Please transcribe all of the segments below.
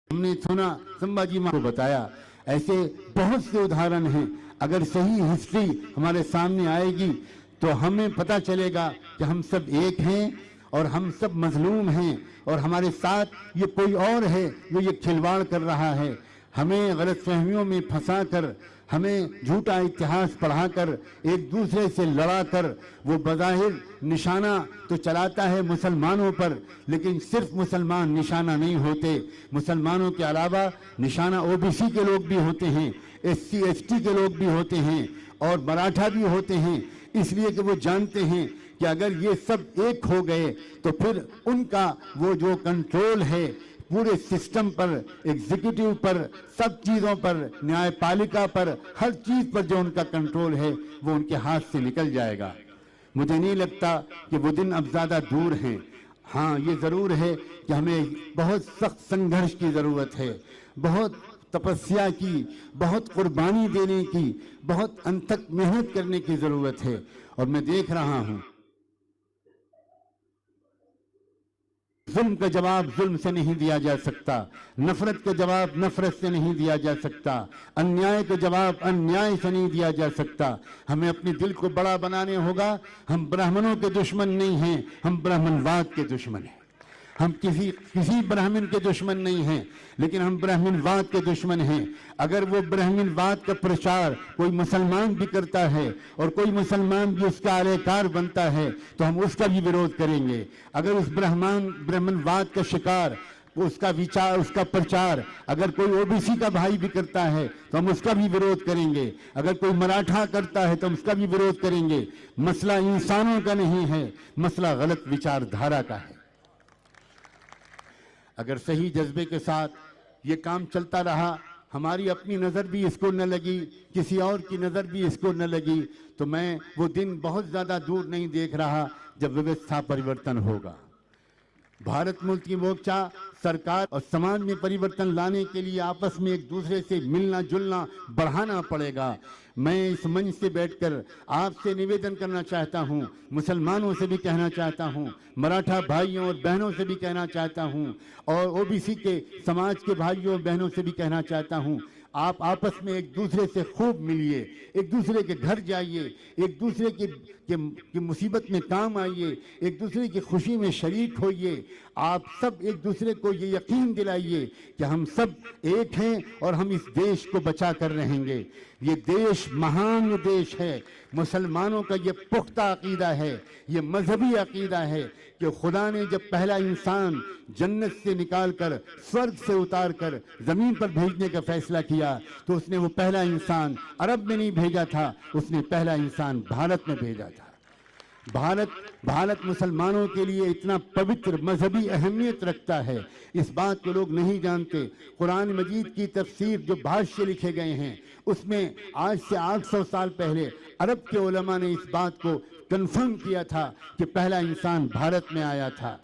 हमने सुना, संभाजी महाराज को बताया, ऐसे बहुत से उदाहरण हैं। अगर सही हिस्ट्री हमारे सामने आएगी तो हमें पता चलेगा कि हम सब एक हैं और हम सब मजलूम हैं और हमारे साथ ये कोई और है जो ये खिलवाड़ कर रहा है, हमें गलतफहमियों में फंसाकर, हमें झूठा इतिहास पढ़ाकर, एक दूसरे से लड़ाकर वो बज़ाहिर निशाना तो चलाता है मुसलमानों पर, लेकिन सिर्फ मुसलमान निशाना नहीं होते। मुसलमानों के अलावा निशाना ओबीसी के लोग भी होते हैं, एससी एसटी के लोग भी होते हैं और मराठा भी होते हैं, इसलिए कि वो जानते हैं कि अगर ये सब एक हो गए तो फिर उनका वो जो कंट्रोल है पूरे सिस्टम पर, एग्जीक्यूटिव पर, सब चीज़ों पर, न्यायपालिका पर, हर चीज़ पर जो उनका कंट्रोल है वो उनके हाथ से निकल जाएगा। मुझे नहीं लगता कि वो दिन अब ज़्यादा दूर हैं। हाँ, ये ज़रूर है कि हमें बहुत सख्त संघर्ष की ज़रूरत है, बहुत तपस्या की, बहुत कुर्बानी देने की, बहुत अनथक मेहनत करने की ज़रूरत है। और मैं देख रहा हूँ जुल्म का जवाब जुल्म से नहीं दिया जा सकता, नफरत का जवाब नफरत से नहीं दिया जा सकता, अन्याय का जवाब अन्याय से नहीं दिया जा सकता। हमें अपने दिल को बड़ा बनाने होगा। हम ब्राह्मणों के दुश्मन नहीं हैं, हम ब्राह्मणवाद के दुश्मन हैं। हम किसी ब्राह्मण के दुश्मन नहीं हैं, लेकिन हम ब्राह्मणवाद के दुश्मन हैं। अगर वो ब्राह्मणवाद का प्रचार कोई मुसलमान भी करता है और कोई मुसलमान भी उसका आलेकार बनता है तो हम उसका भी विरोध करेंगे। अगर उस ब्राह्मणवाद का शिकार, उसका विचार, उसका प्रचार अगर कोई ओबीसी का भाई भी करता है तो हम उसका भी विरोध करेंगे। अगर कोई मराठा करता है तो हम उसका भी विरोध करेंगे। मसला इंसानों का नहीं है, मसला गलत विचारधारा का है। अगर सही जज्बे के साथ ये काम चलता रहा, हमारी अपनी नज़र भी इसको न लगी, किसी और की नज़र भी इसको न लगी, तो मैं वो दिन बहुत ज़्यादा दूर नहीं देख रहा जब व्यवस्था परिवर्तन होगा। भारत मुक्ति मोर्चा सरकार और समाज में परिवर्तन लाने के लिए आपस में एक दूसरे से मिलना जुलना बढ़ाना पड़ेगा। मैं इस मंच से बैठकर आपसे निवेदन करना चाहता हूं, मुसलमानों से भी कहना चाहता हूं, मराठा भाइयों और बहनों से भी कहना चाहता हूं और ओबीसी के समाज के भाइयों और बहनों से भी कहना चाहता हूं, आप आपस में एक दूसरे से खूब मिलिए, एक दूसरे के घर जाइए, एक दूसरे की मुसीबत में काम आइए, एक दूसरे की खुशी में शरीक होइए। आप सब एक दूसरे को ये यकीन दिलाइए कि हम सब एक हैं और हम इस देश को बचा कर रहेंगे। ये देश महान देश है। मुसलमानों का ये पुख्ता अकीदा है, ये मजहबी अकीदा है कि खुदा ने जब पहला इंसान जन्नत से निकालकर, स्वर्ग से उतार कर जमीन पर भेजने का फैसला किया तो उसने वो पहला इंसान अरब में नहीं भेजा था, उसने पहला इंसान भारत में भेजा था। भारत मुसलमानों के लिए इतना पवित्र मजहबी अहमियत रखता है, इस बात को लोग नहीं जानते। कुरान मजीद की तफसीर जो भाष्य लिखे गए हैं उसमें आज से 800 साल पहले अरब के उलमा ने इस बात को कन्फर्म किया था कि पहला इंसान भारत में आया था।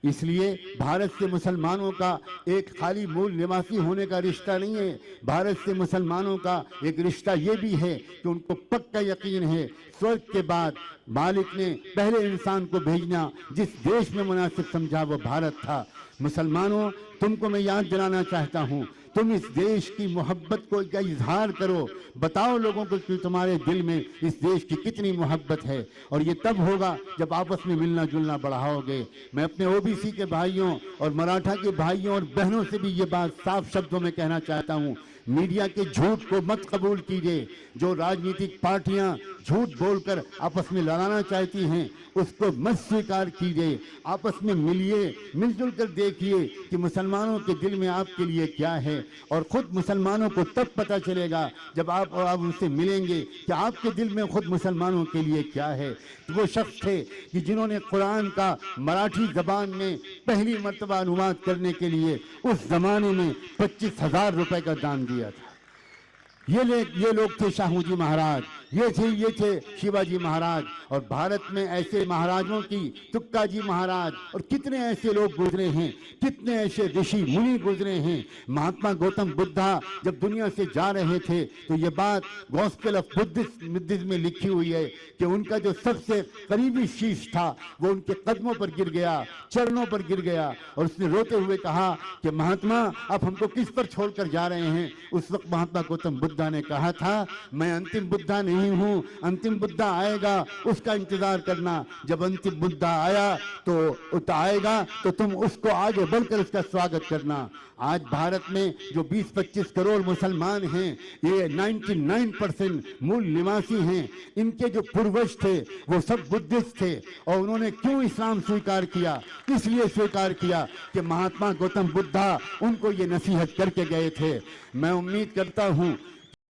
इसलिए भारत से मुसलमानों का एक खाली मूल निवासी होने का रिश्ता नहीं है, भारत से मुसलमानों का एक रिश्ता ये भी है कि उनको पक्का यकीन है स्वर्ग के बाद मालिक ने पहले इंसान को भेजना जिस देश में मुनासिब समझा वो भारत था। मुसलमानों, तुमको मैं याद दिलाना चाहता हूँ, तुम इस देश की मोहब्बत को का इजहार करो, बताओ लोगों को कि तुम्हारे दिल में इस देश की कितनी मोहब्बत है। और ये तब होगा जब आपस में मिलना जुलना बढ़ाओगे। मैं अपने ओबीसी के भाइयों और मराठा के भाइयों और बहनों से भी ये बात साफ शब्दों में कहना चाहता हूँ, मीडिया के झूठ को मत कबूल कीजिए। जो राजनीतिक पार्टियां झूठ बोलकर आपस में लड़ाना चाहती हैं उसको मत स्वीकार कीजिए। आपस में मिलिए, मिलजुल कर देखिए कि मुसलमानों के दिल में आपके लिए क्या है। और खुद मुसलमानों को तब पता चलेगा जब आप उनसे मिलेंगे कि आपके दिल में खुद मुसलमानों के लिए क्या है। तो वो शख्स थे कि जिन्होंने कुरान का मराठी जबान में पहली मर्तबा अनुवाद करने के लिए उस जमाने में 25,000 रुपए का दान दिया था। ये लोग थे शाहू जी महाराज, ये थे शिवाजी महाराज। और भारत में ऐसे महाराजों की, तुक्का जी महाराज और कितने ऐसे लोग गुजरे हैं, कितने ऐसे ऋषि मुनि गुजरे हैं। महात्मा गौतम बुद्धा जब दुनिया से जा रहे थे तो ये बात गॉस्पेल ऑफ बुद्धिज्म में लिखी हुई है कि उनका जो सबसे करीबी शीश था वो उनके कदमों पर गिर गया, चरणों पर गिर गया, और उसने रोते हुए कहा कि महात्मा आप हमको किस पर छोड़कर जा रहे हैं। उस वक्त महात्मा गौतम बुद्धा ने कहा था, मैं अंतिम बुद्धा नहीं हूं, अंतिम बुद्धा आएगा उसका इंतजार करना। जब अंतिम बुद्धा आया तो आएगा तो तुम उसको आगे बढ़कर उसका स्वागत करना। आज भारत में जो 20-25 करोड़ मुसलमान हैं, ये 99% मूल निवासी हैं। इनके जो पूर्वज थे वो सब बुद्धिस्ट थे। और उन्होंने क्यों इस्लाम स्वीकार किया? इसलिए स्वीकार किया कि महात्मा गौतम बुद्धा उनको ये नसीहत करके गए थे। मैं उम्मीद करता हूं